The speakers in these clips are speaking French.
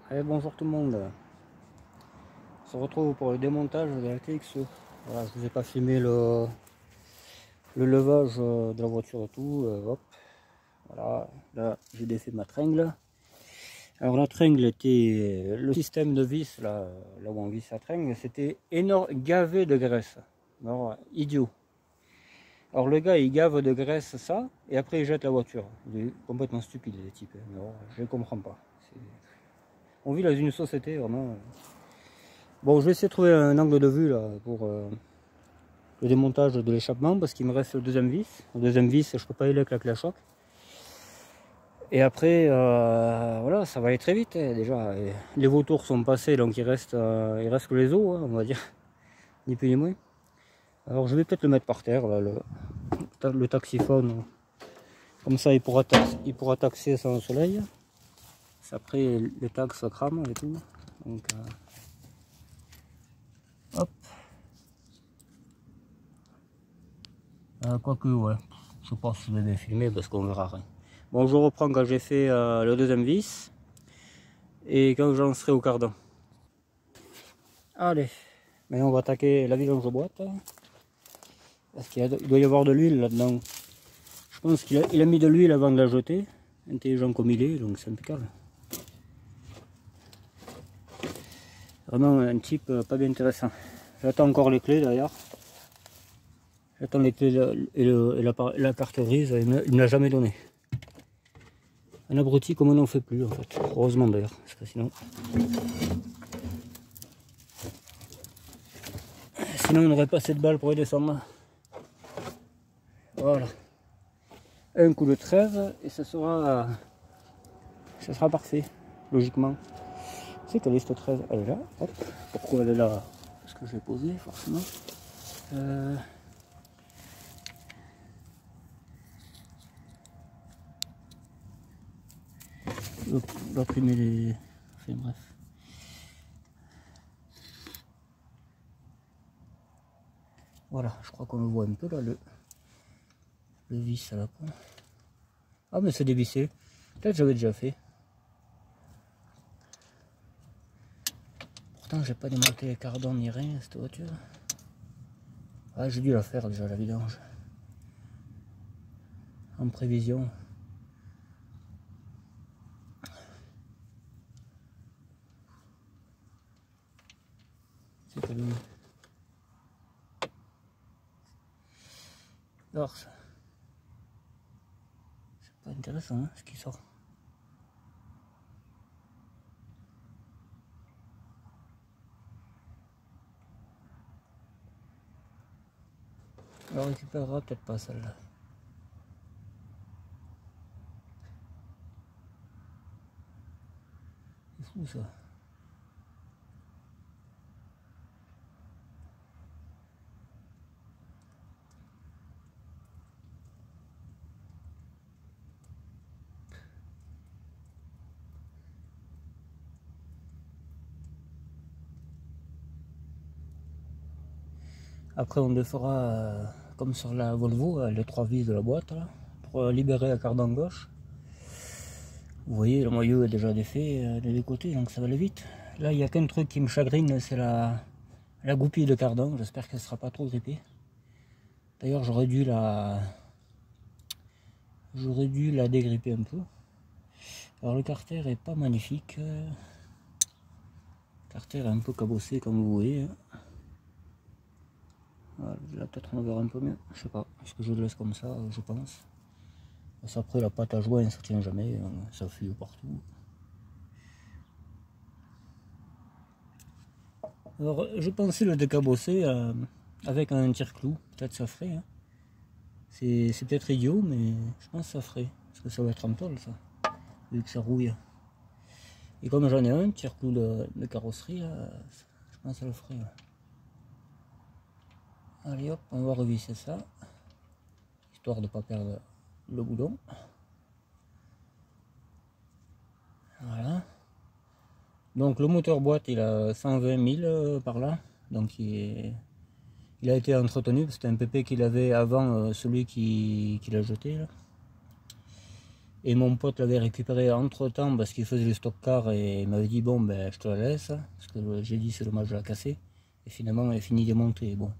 Allez, bonjour tout le monde. On se retrouve pour le démontage de la TX. Voilà, je vous ai pas filmé le levage de la voiture et tout. Hop, voilà, là j'ai défait ma tringle. Alors la tringle était, le système de vis là où on visse la tringle, c'était énorme, gavé de graisse. Alors idiot. Alors le gars il gave de graisse ça et après il jette la voiture. Il est complètement stupide les types. Alors, je ne comprends pas. On vit dans une société vraiment. Bon, je vais essayer de trouver un angle de vue là pour le démontage de l'échappement parce qu'il me reste le deuxième vis. Le deuxième vis, je peux pas y aller avec la clé à choc. Et après, voilà, ça va aller très vite. Hein, déjà, les vautours sont passés, donc il reste que les os, hein, on va dire, ni plus ni moins. Alors je vais peut-être le mettre par terre, là, le taxiphone. Comme ça, il pourra taxer sans soleil. Après, les taxes crament et tout. Donc, hop. Quoique, ouais, je sais pas si je vais filmer parce qu'on verra rien. Bon, je reprends quand j'ai fait le deuxième vis et quand j'en serai au cardan. Allez, maintenant on va attaquer la vidange boîte. Parce qu'il doit y avoir de l'huile là-dedans. Je pense qu'il a mis de l'huile avant de la jeter. Intelligent comme il est, donc c'est impeccable. Vraiment un type pas bien intéressant. J'attends encore les clés d'ailleurs. J'attends les clés et la carte grise, il ne me l'a jamais donné. Un abruti comme on n'en fait plus en fait. Heureusement d'ailleurs, parce que sinon on n'aurait pas assez de balles pour y descendre. Voilà. Un coup de trêve et ça sera parfait, logiquement. C'est qu'elle est cette 13, elle est là. Hop. Pourquoi elle est là? Parce que je l'ai posée forcément. L'autre il met les. Enfin bref. Voilà, je crois qu'on le voit un peu là, le vis à la peau. Ah mais c'est dévissé. Peut-être j'avais déjà fait. Pourtant j'ai pas démonté les cardans ni rien à cette voiture. Ah j'ai dû la faire déjà la vidange. En prévision. C'est pas lui. Alors ça. C'est pas intéressant hein, ce qui sort. On récupérera peut-être pas celle-là. C'est fou ça. Après on le fera comme sur la Volvo, les 3 vis de la boîte là, pour libérer la cardan gauche. Vous voyez le moyeu est déjà défait des deux côtés donc ça va aller vite. Là il n'y a qu'un truc qui me chagrine, c'est la goupille de cardan, j'espère qu'elle ne sera pas trop grippée. D'ailleurs j'aurais dû la dégripper un peu. Alors le carter est pas magnifique. Le carter est un peu cabossé comme vous voyez. Voilà, là peut-être on verra un peu mieux, je sais pas, est-ce que je le laisse comme ça, je pense. Parce qu'après la pâte à joint ça tient jamais, ça fuit partout. Alors je pensais le décabosser avec un tire-clou, peut-être ça ferait. Hein. C'est peut-être idiot mais je pense que ça ferait, parce que ça va être en tôle ça, vu que ça rouille. Et comme j'en ai un tire-clou de carrosserie, là, je pense que ça le ferait. Là. Allez hop, on va revisser ça, histoire de ne pas perdre le boulon. Voilà. Donc le moteur boîte il a 120 000 par là, donc il a été entretenu, c'était un PP qu'il avait avant celui qui l'a jeté là. Et mon pote l'avait récupéré entre temps parce qu'il faisait le stock car et il m'avait dit bon ben je te la laisse. Parce que j'ai dit c'est dommage de la casser. Et finalement elle est finie démontée. Bon.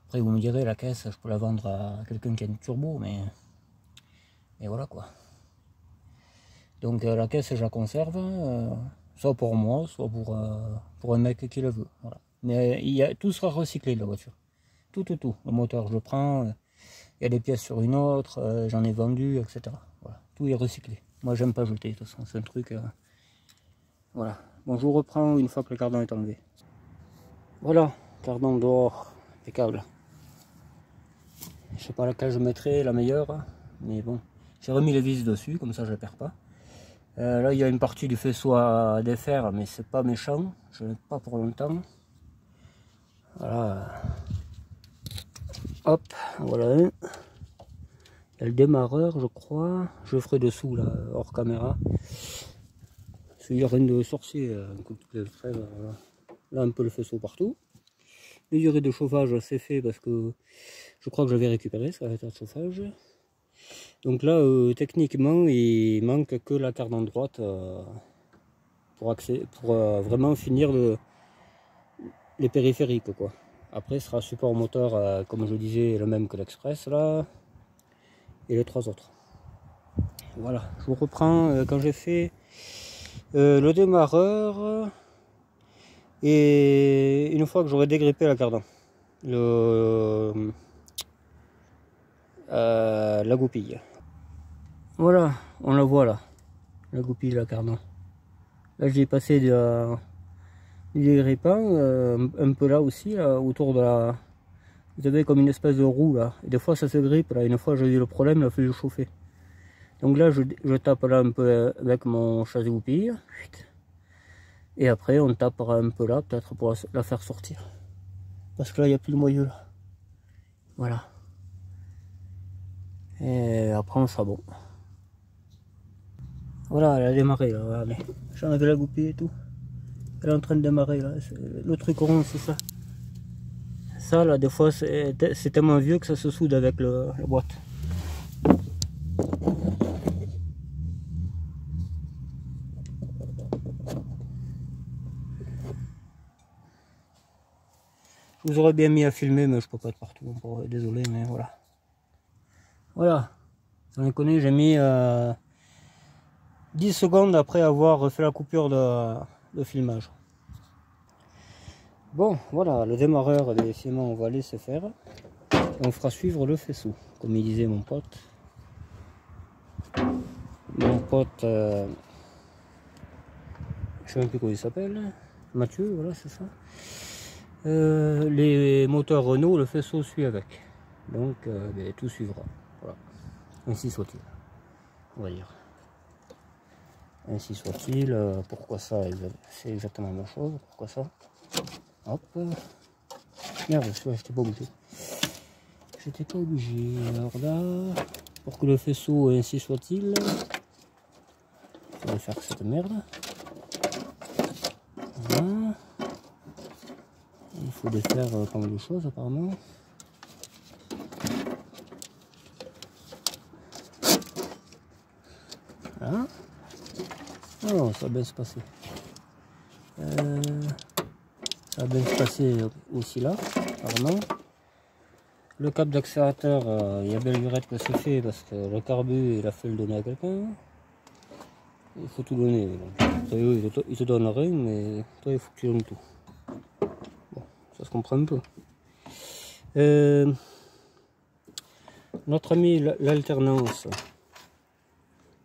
Après vous me direz la caisse je peux la vendre à quelqu'un qui a une turbo mais voilà quoi. Donc la caisse je la conserve, soit pour moi, soit pour un mec qui le veut. Voilà. Mais tout sera recyclé de la voiture. Tout. Le moteur je le prends, il y a des pièces sur une autre, j'en ai vendu, etc. Voilà. Tout est recyclé. Moi j'aime pas jeter de toute façon, c'est un truc... Voilà. Bon je vous reprends une fois que le cardan est enlevé. Voilà, cardan dehors, impeccable. Je sais pas laquelle je mettrai, la meilleure, mais bon. J'ai remis les vis dessus, comme ça je ne perds pas. Là il y a une partie du faisceau à défaire, mais c'est pas méchant, je n'ai pas pour longtemps. Voilà. Hop, voilà. Il y a le démarreur je crois, je ferai dessous là, hors caméra. Il n'y a rien de sorcier, un coup de clé de trêve, voilà. Là un peu le faisceau partout. Les durées de chauffage c'est fait parce que je crois que j'avais récupéré ça l'état de chauffage. Donc là techniquement il manque que la cardan droite pour vraiment finir les périphériques quoi. Après ce sera support moteur comme je disais le même que l'Express là et les trois autres. Voilà, je vous reprends quand j'ai fait le démarreur et une fois que j'aurai dégrippé la cardan, la goupille. Voilà, on la voit là, la goupille, la cardan. Là j'ai passé du dégrippant un peu là aussi, là, autour de la... Vous avez comme une espèce de roue là, et des fois ça se grippe là, une fois j'ai eu le problème, il a fallu le chauffer. Donc là je tape là un peu avec mon châssis goupille. Et après on tapera un peu là, peut-être pour la faire sortir. Parce que là il n'y a plus de moyeu là. Voilà. Et après on sera bon. Voilà, elle a démarré là, regardez. J'en avais la goupille et tout. Elle est en train de démarrer là. Le truc rond c'est ça. Ça là des fois c'est tellement vieux que ça se soude avec la boîte. Je vous aurais bien mis à filmer mais je peux pas être partout. Désolé mais voilà. Voilà. Sans déconner, j'ai mis 10 secondes après avoir fait la coupure de filmage. Bon, voilà, le démarreur, décidément, on va laisser faire. Et on fera suivre le faisceau, comme il disait mon pote. Mon pote, je sais même plus comment il s'appelle. Mathieu, voilà, c'est ça. Les moteurs Renault, le faisceau suit avec. Donc, tout suivra. Voilà. Ainsi soit-il, on va dire. Ainsi soit-il. Pourquoi ça? C'est exactement la même chose. Pourquoi ça? Hop. Merde, j'étais pas obligé. J'étais pas obligé. Alors là, pour que le faisceau ainsi soit-il, je vais faire cette merde. Voilà. Il faut défaire pas mal de choses apparemment. Voilà. Oh, ça va bien se passer. Ça va bien se passer aussi là, apparemment. Le câble d'accélérateur, il y a belle lurette que c'est fait parce que le carbu, il a fait le donner à quelqu'un. Il faut tout donner. Donc. Eux, ils te donnent rien, mais toi, il faut que tu donnes tout. Bon, ça se comprend un peu. Notre ami l'alternance,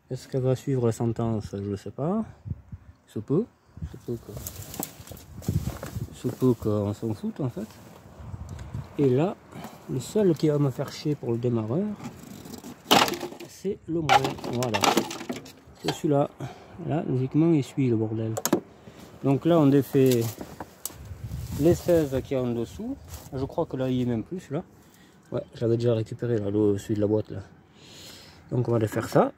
est-ce qu'elle va suivre la sentence? Je ne sais pas. Se peut qu'on s'en foute en fait. Et là, le seul qui va me faire chier pour le démarreur, c'est le moins. Voilà. C'est celui-là. Là, logiquement, il suit le bordel. Donc là, on défait les 16 qui est en dessous. Je crois que là, il y est même plus, là. Ouais, j'avais déjà récupéré là, celui de la boîte là. Donc on va défaire ça.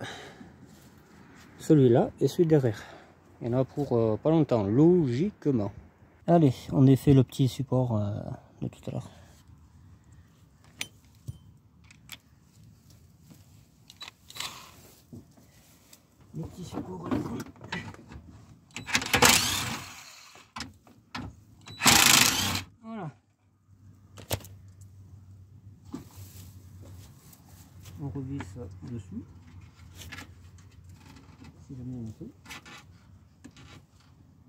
Celui-là et celui derrière. Il y en a pour pas longtemps, logiquement. Allez, on défait le petit support de tout à l'heure. les petits supports à l'écran. Voilà. On revisse dessus. Si jamais on peut.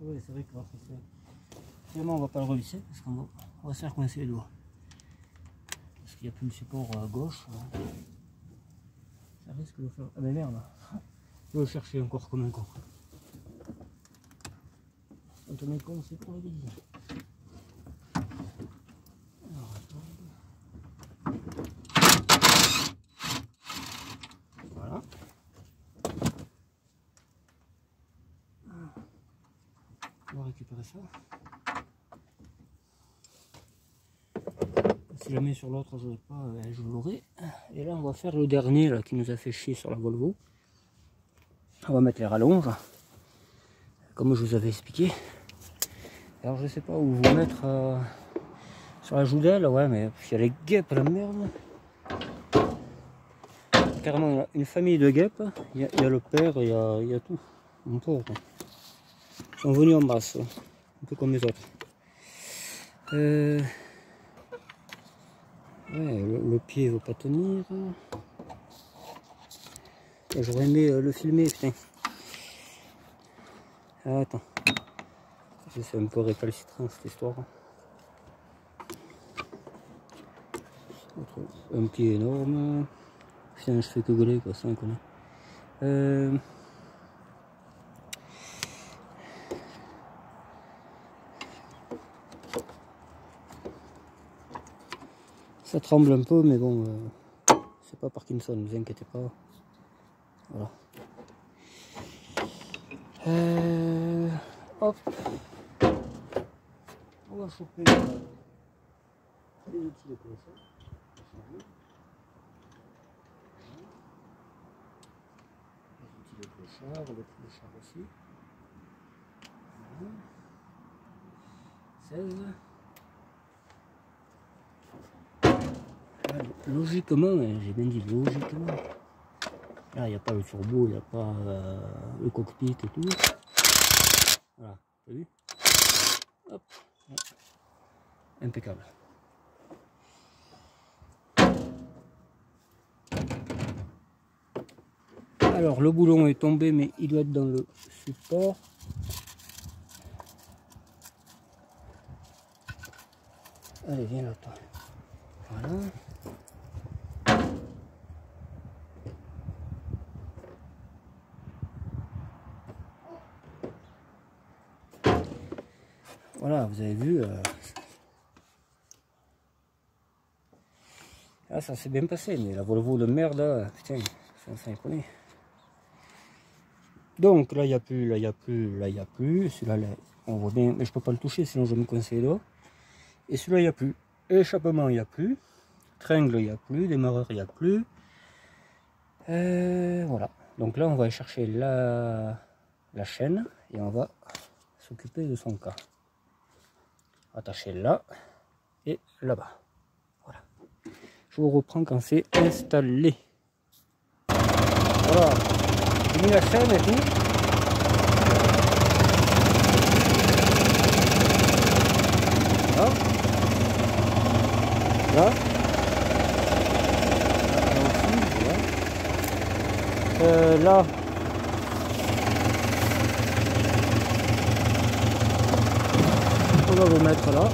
Oui, c'est vrai que finalement on va pas le revisser parce qu'on va se faire coincer les doigts. Parce qu'il n'y a plus le support à gauche. Ça risque de faire. Ah ben merde! Je vais le chercher encore comme un con. Quand on est con, c'est pour la vie. Voilà. On va récupérer ça. Si jamais sur l'autre je l'ai pas, je l'aurai. Et là on va faire le dernier là, qui nous a fait chier sur la Volvo. On va mettre les rallonges, comme je vous avais expliqué. Alors je sais pas où vous mettre sur la joue d'aile, ouais, mais il y a les guêpes, la merde. Carrément une famille de guêpes, il y a le père, il y a tout. Mon pauvre. Ils sont venus en masse, un peu comme les autres. Ouais, le pied veut pas tenir. J'aurais aimé le filmer, putain. Ah, attends. C'est un peu récalcitrant cette histoire. Un pied énorme. Putain, je fais que gueuler quoi, ça on connaît. Ça tremble un peu, mais bon, c'est pas Parkinson, ne vous inquiétez pas. Voilà. Hop. On va choper les outils de clochard. Les outils de clochard, le clochard aussi. Voilà. 16. Logiquement, j'ai bien dit logiquement. Là, il n'y a pas le turbo, il n'y a pas le cockpit et tout. Voilà, t'as vu? Hop, impeccable. Alors, le boulon est tombé, mais il doit être dans le support. Allez, viens là, toi. Voilà. Voilà, vous avez vu. Ah, ça s'est bien passé, mais la Volvo de merde, là, putain, ça y connaît. Donc là, il n'y a plus, là, il n'y a plus, là, il n'y a plus. Celui-là, là, on voit bien, mais je peux pas le toucher, sinon je vais me coincer les doigts. Et celui-là, il n'y a plus. Échappement, il n'y a plus. Tringle, il n'y a plus. Démarreur, il n'y a plus. Voilà. Donc là, on va aller chercher la chaîne et on va s'occuper de son cas. Attacher là et là-bas. Voilà. Je vous reprends quand c'est installé. Voilà. J'ai mis la chaîne et tout. Là. Là. Là. On va le mettre là.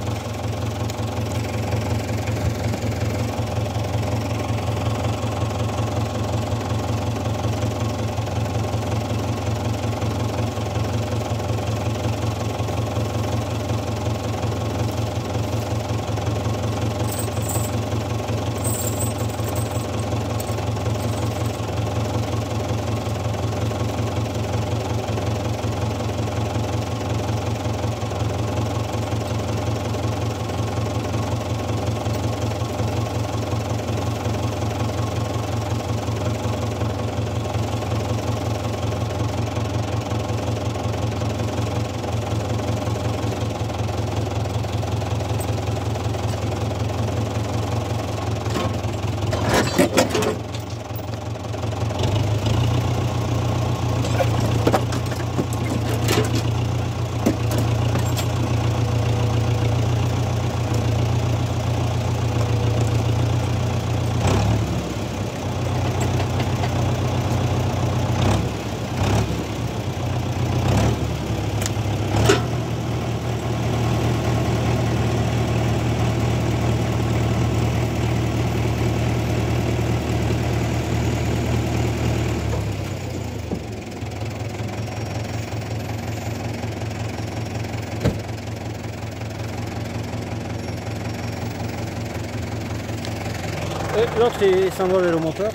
L'autre il s'envole vers le moteur.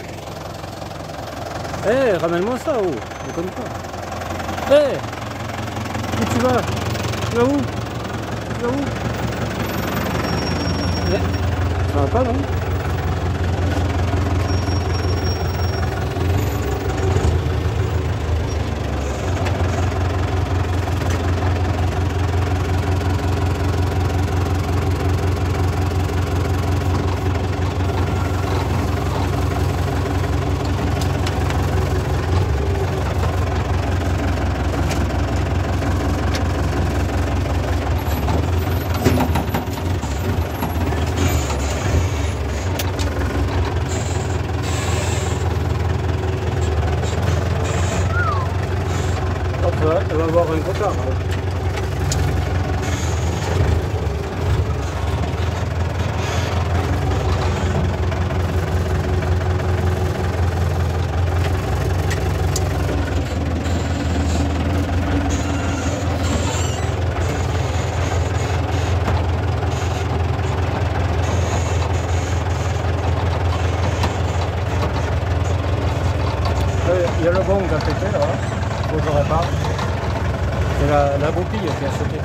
Eh, ramène-moi ça, oh, je connais pas. Eh, où tu vas? Tu vas où? Tu vas où? Eh, ça va pas, non? Elle va avoir un retard. Il y a le bon qui a pété là, faut que je répare. C'est la goupille qui a sauté.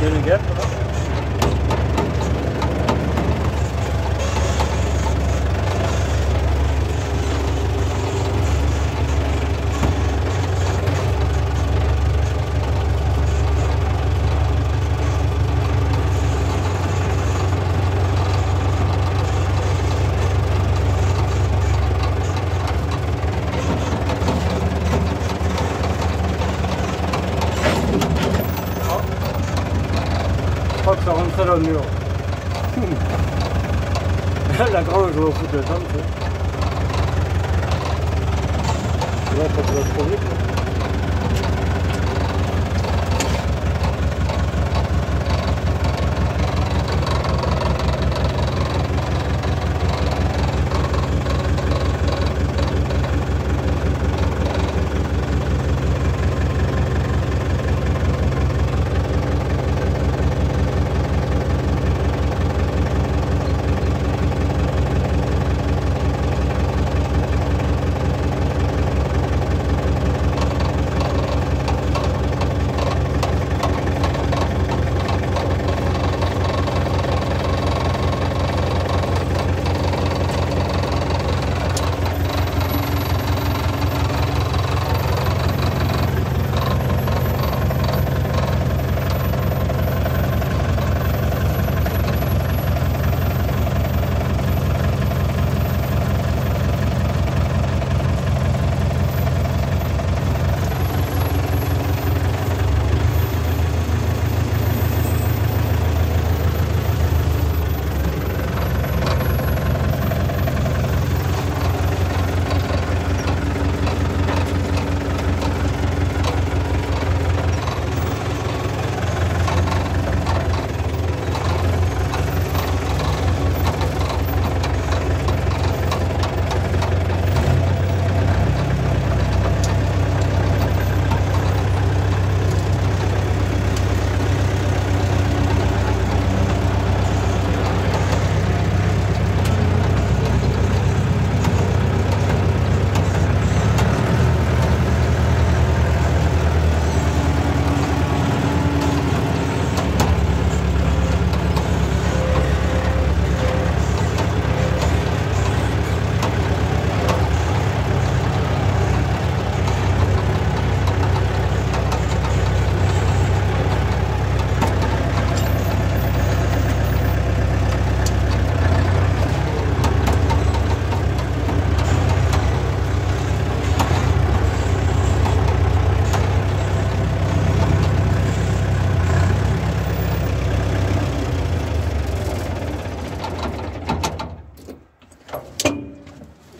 Il y a une guêpe là. Je crois que ça rentrait dans le mur. La grande je vais au foot de temps, tu sais. Là, ça peut être trop vite.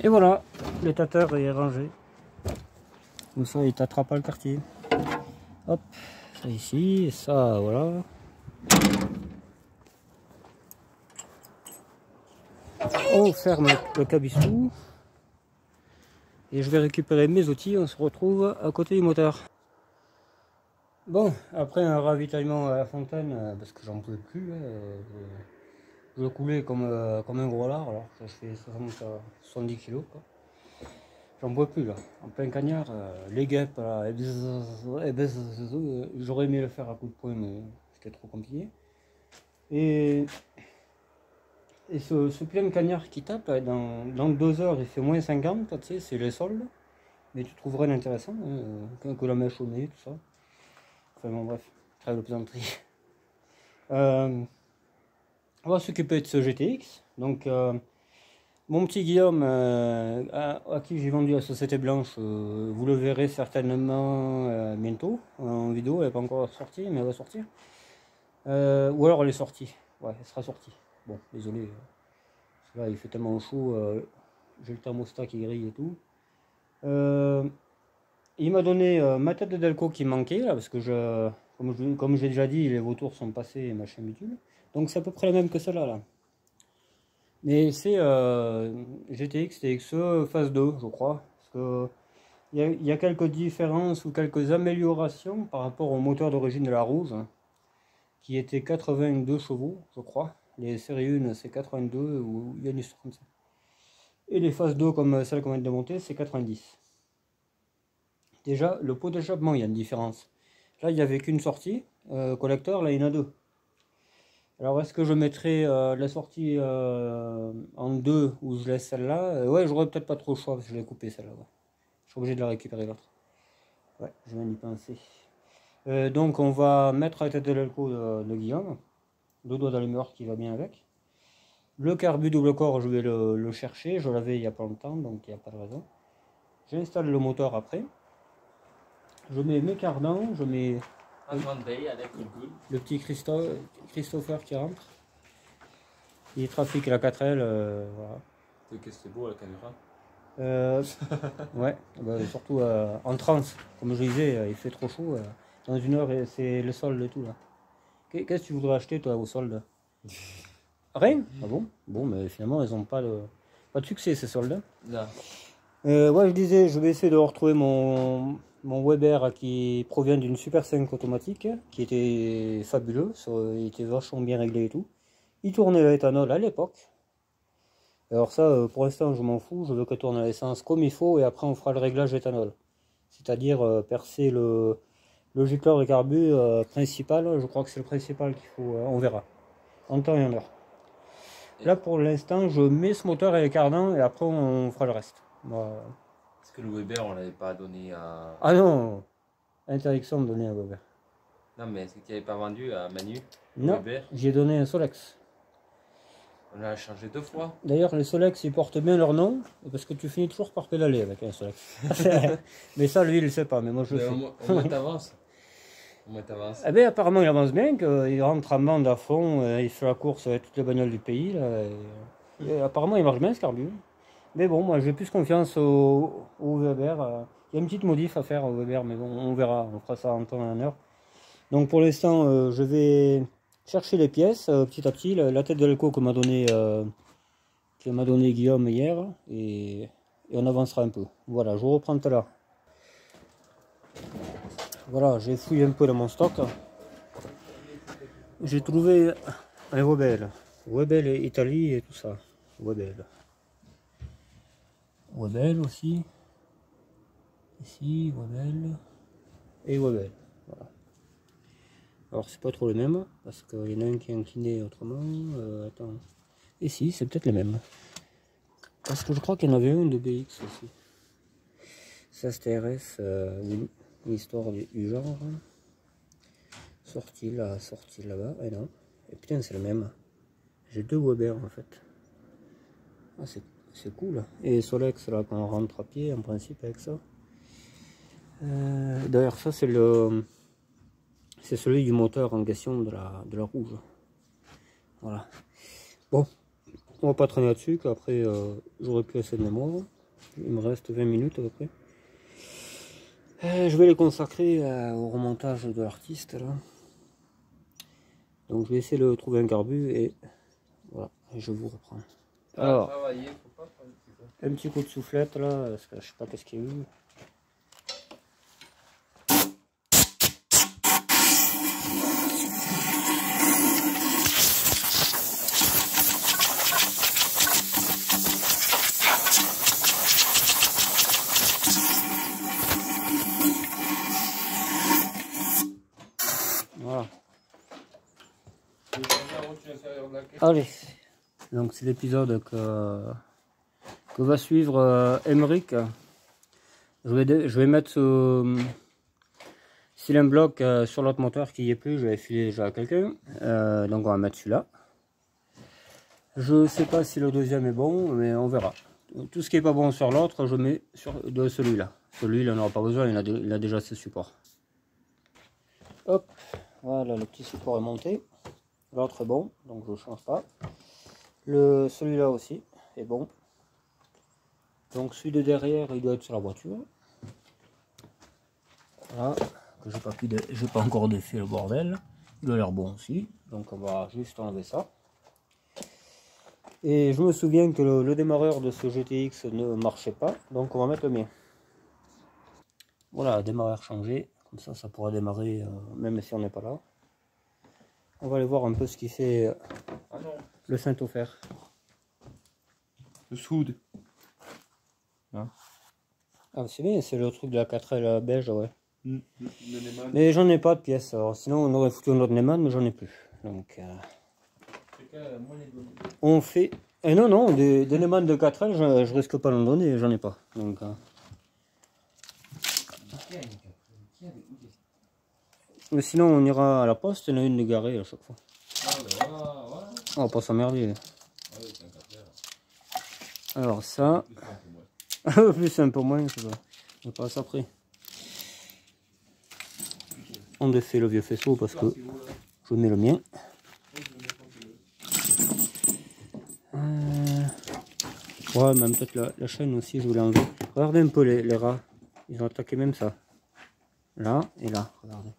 Et voilà, l'étateur est rangé. Comme ça, il t'attrape pas le quartier. Hop, ça ici, et ça, voilà. On ferme le cabistou. Et je vais récupérer mes outils, on se retrouve à côté du moteur. Bon, après un ravitaillement à la fontaine, parce que j'en pouvais plus, je coulais comme un gros lard, alors que je fais 70 kilos, quoi. J'en pouvais plus là, en plein cagnard, les guêpes là, j'aurais aimé le faire à coup de poing, mais c'était trop compliqué. Et, et ce plein cagnard qui tape, là, dans 2 heures, il fait moins 50, tu sais, c'est les soldes, mais tu trouverais l'intéressant, que la mèche au nez, tout ça. Enfin bon, bref, trêve de plaisanterie. On va s'occuper de ce GTX. Donc, mon petit Guillaume, à qui j'ai vendu la Société Blanche, vous le verrez certainement bientôt en vidéo. Elle n'est pas encore sortie, mais elle va sortir. Ou alors elle est sortie. Ouais, elle sera sortie. Bon, désolé. Parce que là, il fait tellement chaud. J'ai le thermostat qui grille et tout. Il m'a donné ma tête de Delco qui manquait, là, parce que comme j'ai déjà dit, les vautours sont passés et machin bidule. Donc c'est à peu près la même que celle-là. Là. Mais c'est GTX TXE phase 2, je crois. Parce que il y a quelques différences ou quelques améliorations par rapport au moteur d'origine de la rouge, hein, qui était 82 chevaux, je crois. Les séries 1, c'est 82, ou il y a une histoire comme ça. Et les phases 2, comme celle qu'on vient de monter, c'est 90. Déjà, le pot d'échappement, il y a une différence. Là, il n'y avait qu'une sortie collecteur, là, il y en a deux. Alors, est-ce que je mettrai la sortie en deux ou je laisse celle-là? Ouais, j'aurais peut-être pas trop le choix parce que je l'ai coupé celle-là. Ouais. Je suis obligé de la récupérer l'autre. Ouais, je viens d'y penser. Donc, on va mettre la tête de l'alco de Guillaume. Le doigt d'allumeur qui va bien avec. Le carbu double corps, je vais le chercher. Je l'avais il n'y a pas longtemps, donc il n'y a pas de raison. J'installe le moteur après. Je mets mes cardans, je mets le petit Christopher qui rentre. Il trafique la 4L. Voilà. Qu'est-ce que c'est beau la caméra. Ouais, bah, surtout en transe, comme je disais, il fait trop chaud. Dans 1 heure, c'est le solde et tout là. Qu'est-ce que tu voudrais acheter toi au solde? Rien? Ah bon? Bon, mais finalement, ils n'ont pas de succès ces soldes. Non. Ouais, je disais, je vais essayer de retrouver mon Weber qui provient d'une Super 5 automatique, qui était fabuleux, il était vachement bien réglé et tout. Il tournait l'éthanol à l'époque. Alors ça, pour l'instant, je m'en fous, je veux que tourne l'essence comme il faut, et après on fera le réglage éthanol. C'est-à-dire percer le gicleur de carbu principal, je crois que c'est le principal qu'il faut, on verra, en temps et en heure. Là pour l'instant, je mets ce moteur et les cardans, et après on fera le reste. Est-ce que le Weber, on l'avait pas donné à... Ah non, interdiction de donner un Weber. Non, mais est-ce que tu n'avais pas vendu à Manu, le Non, Weber? j'ai donné un Solex. On l'a changé 2 fois. D'ailleurs, les Solex, ils portent bien leur nom, parce que tu finis toujours par pédaler avec un Solex. Mais ça, lui, il le sait pas, mais moi, je le sais. Au moins t'avances. Au moins t'avances. Eh bien, apparemment, il avance bien, qu'il rentre en bande à fond, il fait la course avec toutes les bagnoles du pays. Là, et apparemment, il marche bien, ce carbu. Mais bon, moi, j'ai plus confiance au Weber. Il y a une petite modif à faire au Weber, mais bon, on verra, on fera ça en temps et en heure. Donc, pour l'instant, je vais chercher les pièces petit à petit. La tête de l'écho que m'a donné Guillaume hier, et on avancera un peu. Voilà, je vous reprends tout à l'heure. Voilà, j'ai fouillé un peu dans mon stock. J'ai trouvé un Webel. Webel et Italie et tout ça. Webel. Webel aussi. Ici, Webel. Et Webel. Voilà. Alors c'est pas trop les mêmes, parce qu'il y en a un qui est incliné autrement. Attends. Et si, c'est peut-être les mêmes. Parce que je crois qu'il y en avait un de BX aussi. Ça c'était RS, une histoire du genre. Sorti là, sorti là-bas. Et non. Et putain, c'est le même. J'ai 2 Weber en fait. Ah, c'est cool. Et Solex là, qu'on rentre à pied en principe avec ça. D'ailleurs, ça c'est celui du moteur en question de la rouge. Voilà. Bon, on va pas traîner là-dessus, qu'après j'aurai plus assez de mémoire. Il me reste 20 minutes à peu près. Je vais les consacrer au remontage de l'artiste là. Donc je vais essayer de trouver un carbu et voilà, et je vous reprends. Alors, un petit coup de soufflette là, parce que je sais pas qu'est-ce qu'il y a eu. Allez, donc c'est l'épisode que va suivre Emeric. Je vais mettre ce cylindre bloc sur l'autre moteur qui n'y est plus, je vais filer déjà à quelqu'un. Donc on va mettre celui-là. Je sais pas si le deuxième est bon, mais on verra. Tout ce qui est pas bon sur l'autre, je mets sur de celui-là. Celui-là, il n'en aura pas besoin, il a déjà ses supports. Hop, voilà, le petit support est monté. L'autre est bon, donc je ne change pas. Celui-là aussi est bon. Donc celui de derrière, il doit être sur la voiture. Voilà, que j'ai pas encore défait le bordel. Il a l'air bon aussi, donc on va juste enlever ça. Et je me souviens que le démarreur de ce GTX ne marchait pas, donc on va mettre le mien. Voilà, démarreur changé, comme ça pourra démarrer même si on n'est pas là. On va aller voir un peu ce qui fait le Saint-Ofer. Le soude. Ah, c'est bien, c'est le truc de la 4L beige, ouais. Le Mais j'en ai pas de pièces, alors sinon on aurait foutu un autre Neyman, mais j'en ai plus. Donc on fait. Et non, des Neyman de 4L, je risque pas d'en donner, j'en ai pas. Donc, mais sinon on ira à la poste, il y en a une de garée à chaque fois. On va pas s'emmerder. Alors ça. Plus un peu moins, je sais pas. Je passe après. On défait le vieux faisceau parce que je mets le mien. Ouais, même peut-être la chaîne aussi, je voulais enlever. Regardez un peu les rats. Ils ont attaqué même ça. Là et là, regardez.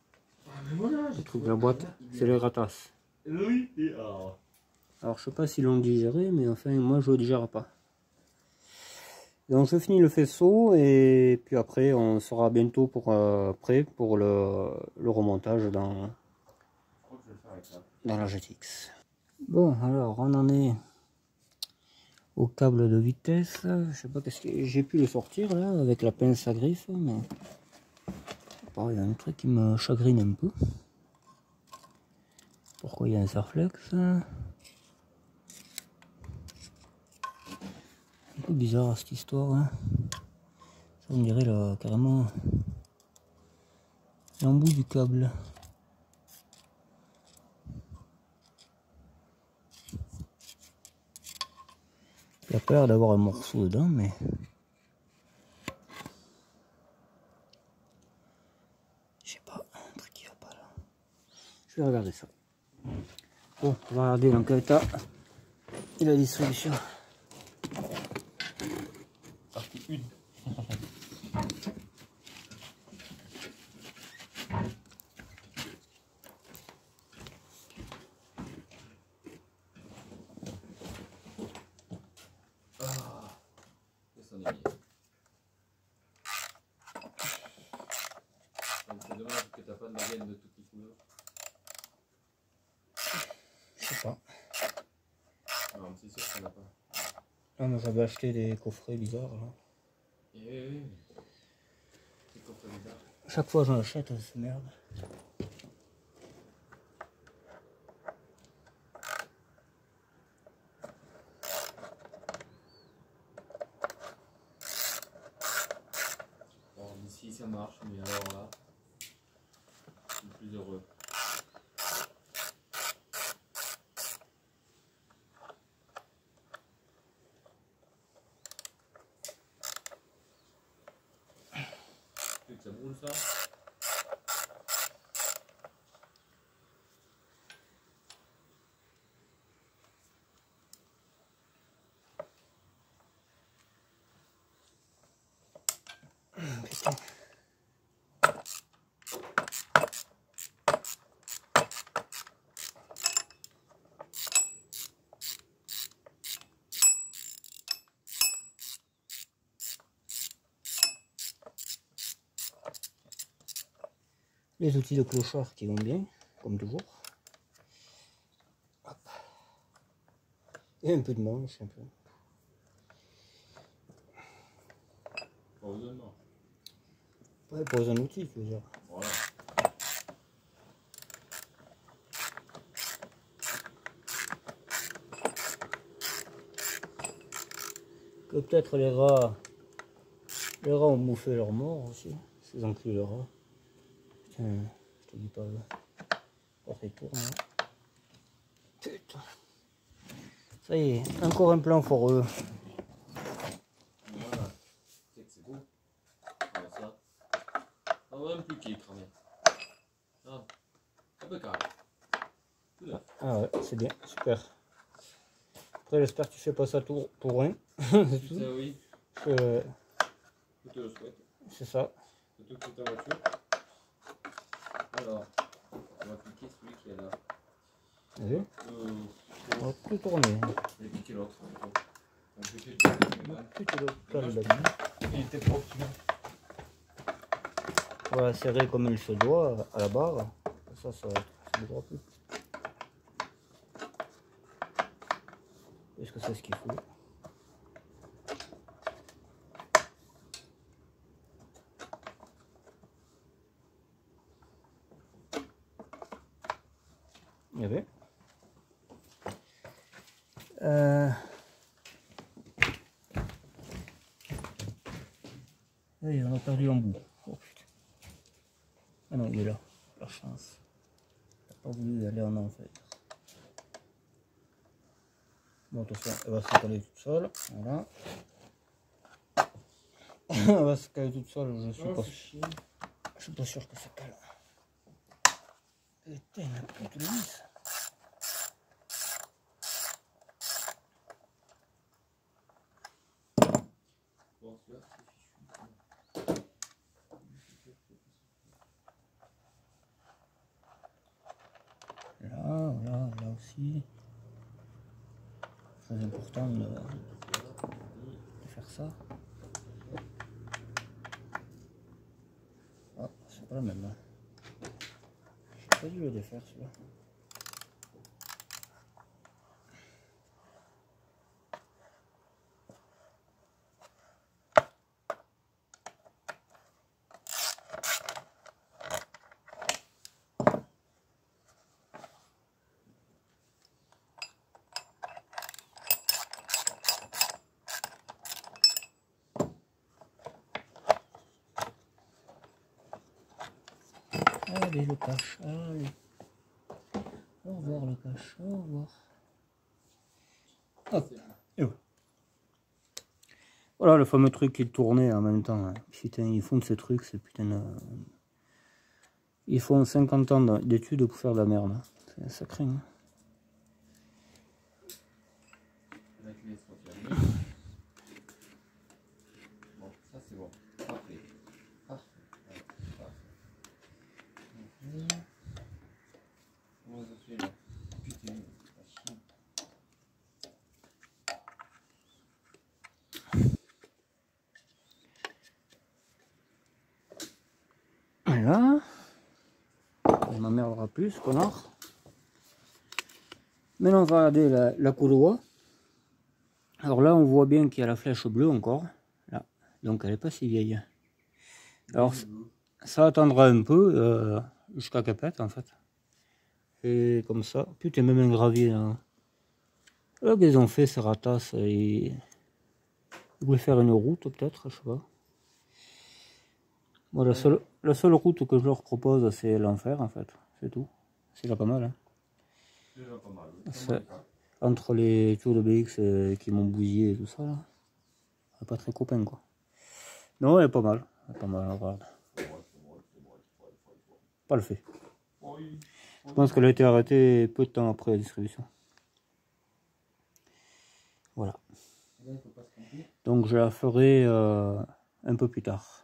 Je trouve la boîte, c'est les ratasses. Alors je sais pas s'ils l'ont digéré, mais enfin moi je le digère pas. Donc je finis le faisceau et puis après on sera bientôt prêt pour le remontage dans la GTX. Bon, alors on en est au câble de vitesse. Je sais pas qu'est-ce que j'ai pu le sortir là avec la pince à griffe, mais bon, il y a un truc qui me chagrine un peu. Pourquoi il y a un Sarflex? Un peu bizarre cette histoire. Hein. Ça on dirait là carrément l'embout du câble. Il y a peur d'avoir un morceau dedans, mais je sais pas, un truc qui va pas là. Je vais regarder ça. Bon, on va regarder dans quel état est la distribution. Partie 1. C'est dommage que t'as pas de magasin de toutes les couleurs. Je sais pas. Non, c'est sûr qu'on n'a pas. Ah, moi j'avais acheté des coffrets bizarres là. Oui. C'est coffret bizarre. Chaque fois j'en achète, c'est merde. Bon, d'ici ça marche, mais alors là, je suis plus heureux. Tu veux que ça brûle ça? Putain. Les outils de clochard qui vont bien, comme toujours. Hop. Et un peu de manche, un peu. Pas besoin de manche. Ouais, pour un outil, tu veux dire. Voilà. que peut-être les rats ont bouffé leur mort aussi, ces enculés de rats. Putain, je te dis pas, ça tourne. Hein. Putain. Ça y est, encore un plan foreux. Voilà, c'est beau. Voilà ça. Ah, même plus qui est cramé. Ah, un peu carré. Ah ouais, c'est bien, super. Après, j'espère que tu fais pas ça pour rien. C'est tout. Ça, oui. Je te le souhaite. C'est ça. Je te coupe ta voiture. Alors, on va piquer celui qui est là. Vous avez vu? On va tout tourner. Et piquer l'autre. Il était propre. Voilà, serré comme il se doit à la barre. Ça ne bougera plus. Est-ce que c'est ce qu'il faut? Il y avait. Oui, on a perdu un bout. Oh putain. Ah non, il est là. La chance. Il n'a pas voulu aller en enfer. Bon, attention, elle va se caler toute seule. Voilà. Elle va se caler toute seule, je suis pas sûr que ça cale. Putain, il n'a pas tout le vis. Là aussi. Très important de faire ça. Ah, c'est pas la même. J'ai pas dû le défaire celui-là. Allez le cache, allez. Au revoir le cache, au revoir. Hop. Et voilà. Voilà le fameux truc qui tournait en même temps. Hein. Putain, ils font de ces trucs, c'est putain. Ils font 50 ans d'études pour faire de la merde. Hein. Ça craint. Hein. Bon, ça c'est bon. Parfait. Parfait. Comment ça fait là? Putain, Voilà. Il m'emmerdera plus, connard. Maintenant on va regarder la couloir. Alors là on voit bien qu'il y a la flèche bleue encore. Là. Donc elle n'est pas si vieille. Alors ça attendra un peu jusqu'à qu'elle pète en fait. Et comme ça. Putain, même un gravier là. Là qu'ils ont fait ces ratasses. Ils voulaient faire une route peut-être, je sais pas. Bon, la seule route que je leur propose c'est l'enfer en fait. C'est tout. C'est déjà pas mal. Hein. c'est déjà pas mal. Entre les tours de BX qui m'ont bousillé et tout ça là. On n'est pas très copains quoi. Non, elle est pas mal. Elle est pas mal, regarde. Pas le fait. Je pense qu'elle a été arrêtée peu de temps après la distribution. Voilà. Donc je la ferai un peu plus tard.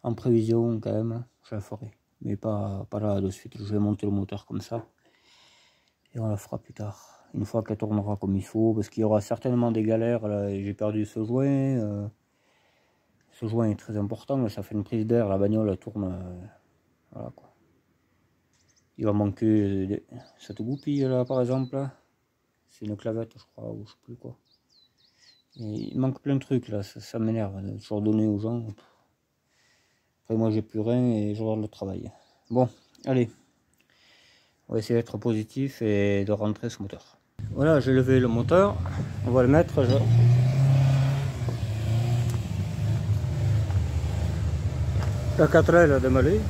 En prévision quand même, je la ferai. Mais pas là de suite. Je vais monter le moteur comme ça. Et on la fera plus tard. Une fois qu'elle tournera comme il faut. Parce qu'il y aura certainement des galères. J'ai perdu ce joint. Ce joint est très important. Mais ça fait une prise d'air. La bagnole elle tourne. Voilà quoi. Il va manquer cette goupille là par exemple. C'est une clavette je crois. Ou je sais plus quoi. Et il manque plein de trucs là. Ça m'énerve de toujours donner aux gens. Après moi j'ai plus rien et je regarde le travail. Bon, allez. On va essayer d'être positif et de rentrer ce moteur. Voilà, j'ai levé le moteur. On va le mettre. La 4L a démêlé.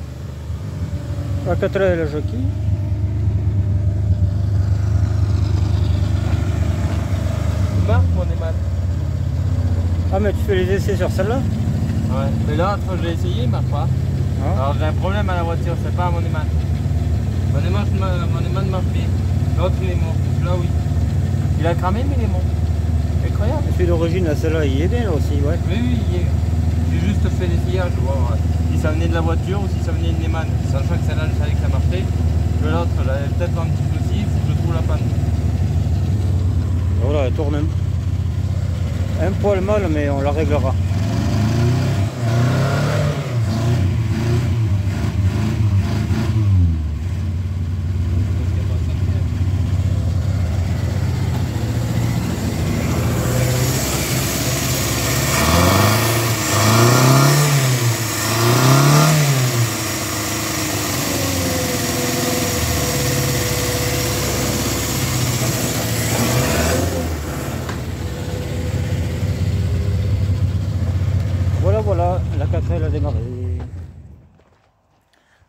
La 4L a jockey. Il marche mon Eman. Ah mais tu fais les essais sur celle-là? Ouais, mais là, je l'ai essayé, il marche pas. Ah. Alors j'ai un problème à la voiture, c'est pas à mon Eman. Mon Eman marche bien. L'autre il est mort. Là oui. Il a cramé mais il est mort. Incroyable. Et celui d'origine, là, celle-là, il est bien là aussi, ouais. Oui, oui, j'ai juste fait l'essayage, voir si ça venait de la voiture ou si ça venait de l'Eman. Sachant que celle-là, je savais que ça marchait. Que l'autre, j'avais peut-être un petit souci, il faut que je trouve la panne. Voilà, elle tourne un poil mal, mais on la réglera. Voilà, la 4L a démarré.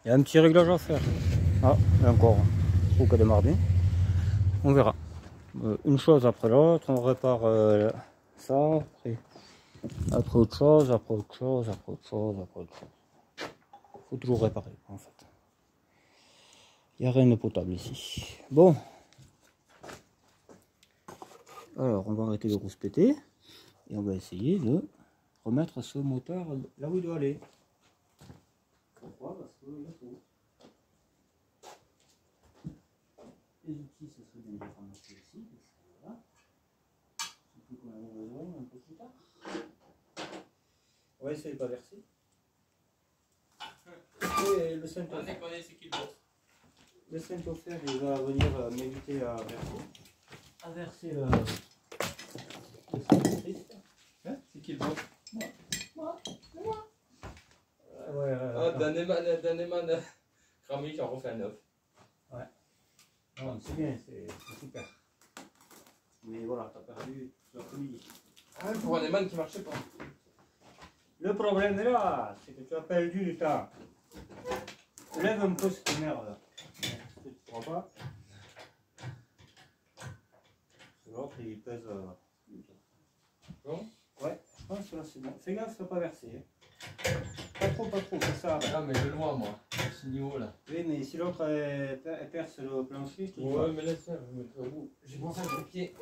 Il y a un petit réglage à faire. Ah, et encore, il faut qu'elle démarre bien. On verra. Une chose après l'autre, on répare ça, après autre chose, après autre chose, après autre chose, après autre chose. Il faut toujours réparer en fait. Il n'y a rien de potable ici. Bon. Alors, on va arrêter de rouspéter et on va essayer de remettre ce moteur là où il doit aller. Pourquoi? Parce que là, faut... Les outils, ce serait bien de les ramasser ici. Voilà. Surtout qu'on en a besoin un peu plus tard. On va essayer de pas verser. Et le Saint-Ofer, le Saint-Ofer, il va venir m'inviter à verser. À verser le Saint-Christ. Hein? C'est qui le bon? Moi. Ah, d'un Eman cramé qui en refait un neuf. Ouais. Non, c'est bien, c'est super. Mais voilà, t'as perdu l'après-midi. Ah, pour un Eman qui marchait pas. Le problème est là, c'est que tu as perdu du temps. Lève un peu cette merde. Tu ne crois pas? L'autre il pèse. Bon? Ouais, je pense que là c'est bon. Fais gaffe, faut pas verser. Pas trop, c'est ça. Ah, mais je le vois moi, à ce niveau là. Oui, mais si l'autre elle perce le plancher, tu Ouais, mais laisse faire, je vais mettre au bout. J'ai pensé avec le pied.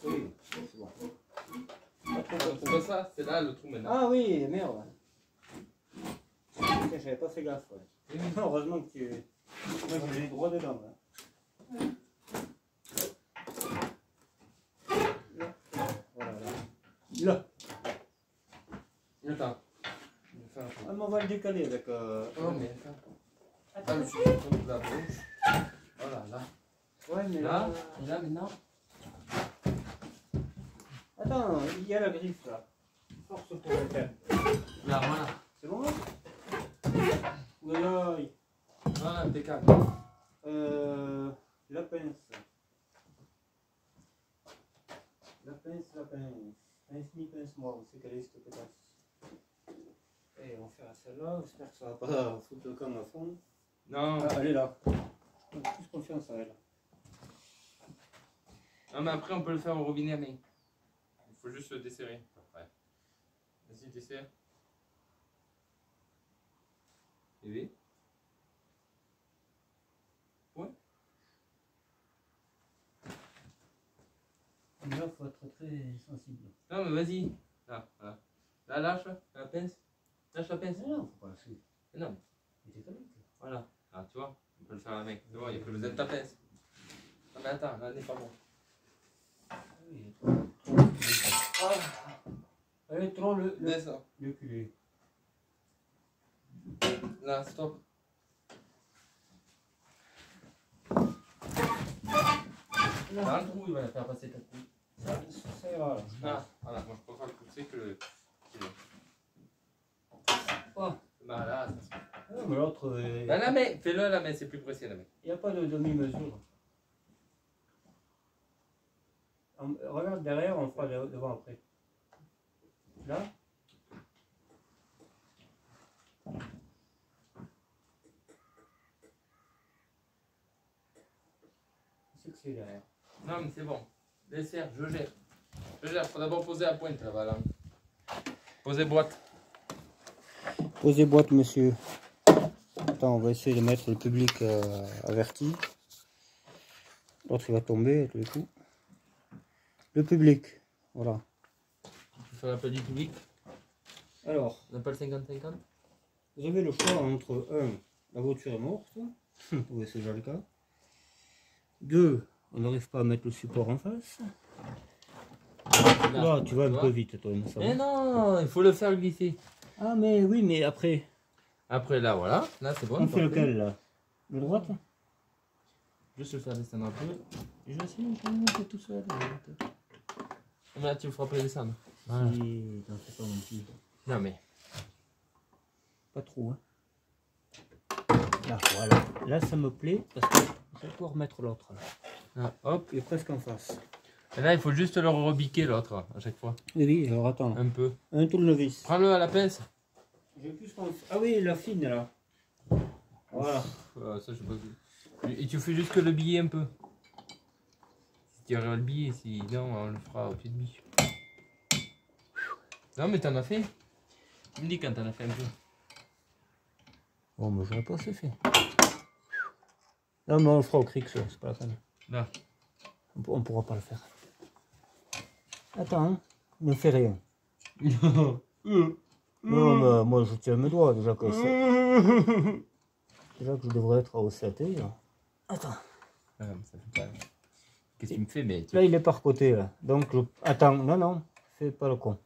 Oui, c'est bon. Tu vois ça? C'est là le trou maintenant. Ah oui, merde. J'avais pas fait gaffe. Ouais. Heureusement que tu. Moi j'ai les droits dedans. Là. Voilà, là. Là. Attends. Ah, mais on va le décaler avec. Oh, mais attends. Attends, je suis contre la bouche. Voilà, là. Ouais, mais là. Et là maintenant. Attends, il y a la griffe là. Force pour le faire. Là, voilà. C'est bon là? Voilà. Voilà, impeccable. La pince. La pince. Pince-mi, pince-moi. Où c'est qu'elle est cette pétasse? Et on va faire celle-là. J'espère que ça va pas foutre le camp à fond. Non. Ah, elle est là. On a plus confiance à elle. Non, mais après on peut le faire au robinet à main. Il faut juste le desserrer. Ouais. Vas-y, desserre. Et oui. Ouais. Mais là, il faut être très sensible. Non, mais vas-y. Là, voilà. Là, lâche la pince. Lâche la pince. Non, faut pas lâcher. Mais non. Il était comme Voilà. Ah, tu vois, on peut le faire à la main. Tu vois, il n'y a plus besoin de ta pince. Non, mais attends, là, n'est pas bon. oui, elle est trop le culé. Là, stop. Dans le trou, il va la faire passer ta couille. Ça ira là. Ah, voilà, moi je préfère le pousser que le. Oh. Bah là, ça se fait. Ah, mais l'autre. Bah, la main, fais-le à la main, c'est plus précis à la main. Il n'y a pas de demi-mesure. Regarde derrière, on fera devant après. Là. C'est que c'est derrière. Non, mais c'est bon. Laissez, je gère. Je gère. Faut d'abord poser la pointe là-bas. Là. Poser boîte. Posez boîte, monsieur. Attends, on va essayer de mettre le public averti. L'autre il va tomber à tous les coups. Le public, voilà. Tu fais l'appel du public. Alors, On appelle 50-50. vous avez le choix entre 1, la voiture est morte. Oui, c'est déjà le cas. 2, on n'arrive pas à mettre le support en face. Là, tu vas un peu vite, toi. Mais non, il faut le faire glisser. Ah, mais oui, mais après. Après là, voilà. Là, c'est bon. On fait lequel, là? Le droite? Juste le faire descendre un peu. Et je vais essayer de monter tout seul. Mais là, tu me feras pas descendre. Voilà. Si, t'en fais pas mon petit. Non, mais. Pas trop, hein. Là, voilà. Là, ça me plaît parce que je vais pouvoir mettre l'autre. Ah, hop. Il est presque en face. Et là, il faut juste le rebiquer l'autre à chaque fois. Oui, alors attends. Un peu. Un tournevis. Prends-le à la pince. J'ai plus qu'on... Ah oui, la fine là. Voilà. Ça, je sais pas. Et tu fais juste que le billet un peu. Si tu auras le billet, si non, on le fera au-dessus de billet. Non, mais t'en as fait. Tu me dis quand t'en as fait un peu. Bon, mais j'aurais pas assez fait. Non, mais on le fera au cric, c'est pas la peine. Là. On pourra pas le faire. Attends, hein. Ne fais rien. Non, mais moi je tiens mes doigts déjà que ça. Déjà que je devrais être au CAT. Là. Attends. Ah, ça fait pas... Qu'est-ce que tu me fais, mais... Là, il est par côté, là. Donc, je... Attends, non, fais pas le con.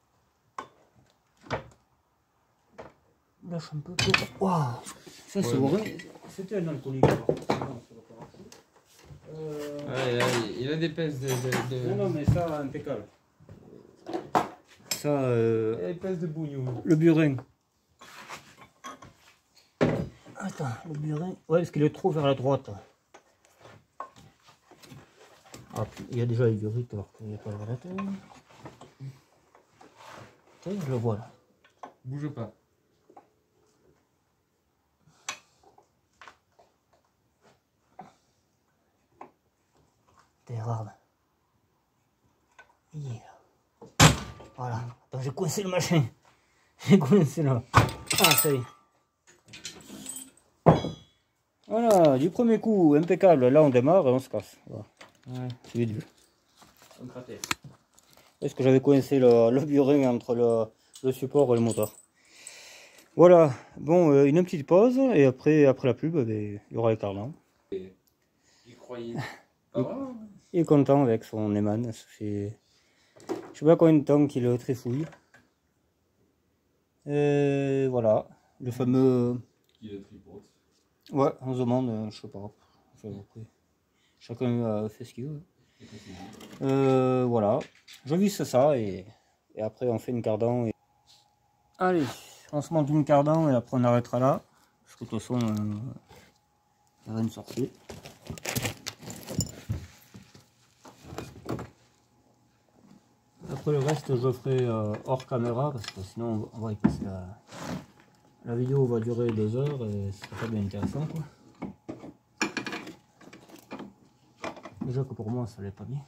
Lâche un peu. Waouh. Ça, c'est vrai. C'était un alcoolique. Ouais, il a des pinces de... Non, mais ça, impeccable. Ça, Il a des pinces de bougnou. le burin. Attends, le burin. Ouais, parce qu'il est trop vers la droite. Ah, il y a déjà les vérités, alors qu'il n'y a pas le vrai. Tiens, je le vois là. Bouge pas. T'es rare. Yeah. Voilà. Attends, j'ai coincé le machin. J'ai coincé là. Ah, ça y est. Voilà, du premier coup, impeccable. Là, on démarre et on se casse. Voilà. Ouais. C'est vite vu. Un cratère. Est-ce que j'avais coincé le burin entre le support et le moteur? Voilà. Bon, une petite pause et après la pub, il y aura les cardans. Il croyait. Pas vraiment. Il est content avec son Eman. Ça fait... Je sais pas combien de temps qu'il trifouille. Et voilà. Le fameux... Qui le tripote. Ouais, on se demande, je sais pas. Chacun fait ce qu'il veut. Voilà. Je visse ça et après on fait une cardan. Allez, on se monte une cardan et après on arrêtera là. Parce que de toute façon, il y a une sortie. Après le reste, je ferai hors caméra parce que sinon on va y passer la vidéo va durer 2 heures et ce sera pas bien intéressant quoi. Déjà que pour moi ça l'est pas bien.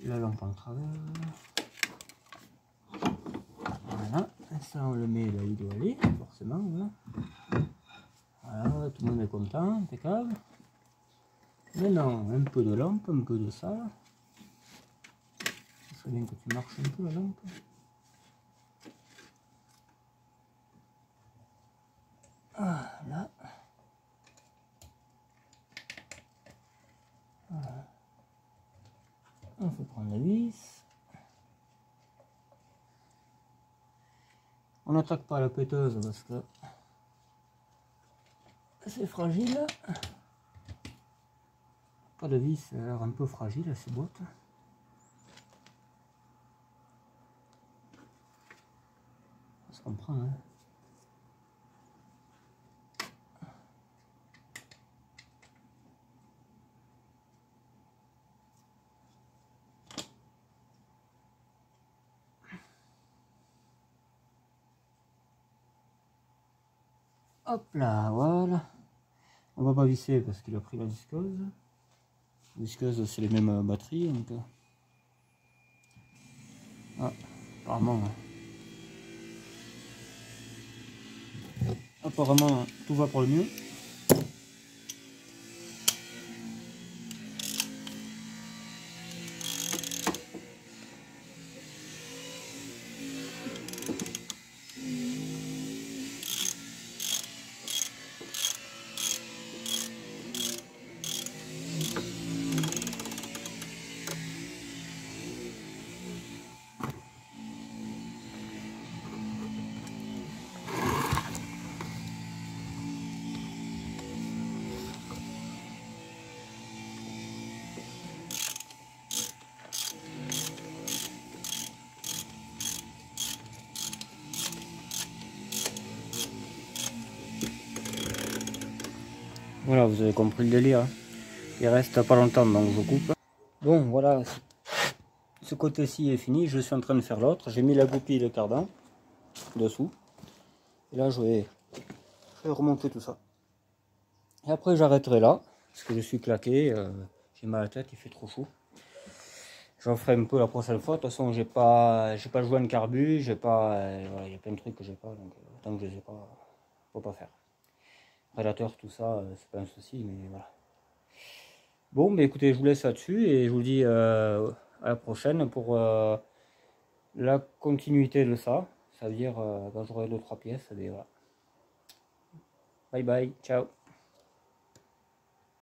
La lampe en travers. Voilà, ça on le met là il doit aller, forcément. Voilà, tout le monde est content, impeccable. Maintenant, un peu de lampe, un peu de ça. Ce serait bien que tu marches un peu la lampe. Voilà. Voilà. On faut prendre la vis. On n'attaque pas la péteuse parce que c'est fragile. Pas de vis, ça a l'air un peu fragile ces boîtes. Ça se comprend, hein. Hop là, voilà. On va pas visser parce qu'il a pris la visqueuse. La visqueuse, c'est les mêmes batteries. Donc... Ah, apparemment... Apparemment, tout va pour le mieux. Voilà, vous avez compris le délire. Il reste pas longtemps, donc je coupe. Bon, voilà, ce côté-ci est fini. Je suis en train de faire l'autre. J'ai mis la goupille et le cardan dessous. Et là, je vais remonter tout ça. Et après, j'arrêterai là, parce que je suis claqué. J'ai mal à la tête, il fait trop chaud. J'en ferai un peu la prochaine fois. De toute façon, j'ai pas le joint de carbu, j'ai pas, voilà, il y a plein de trucs que j'ai pas, donc tant que je les ai pas, faut pas faire. Prédateur, tout ça, c'est pas un souci, mais voilà. Bon, mais écoutez, je vous laisse là-dessus et je vous dis à la prochaine pour la continuité de ça. Ça veut dire quand j'aurai 2-3 pièces, et voilà. Bye bye, ciao.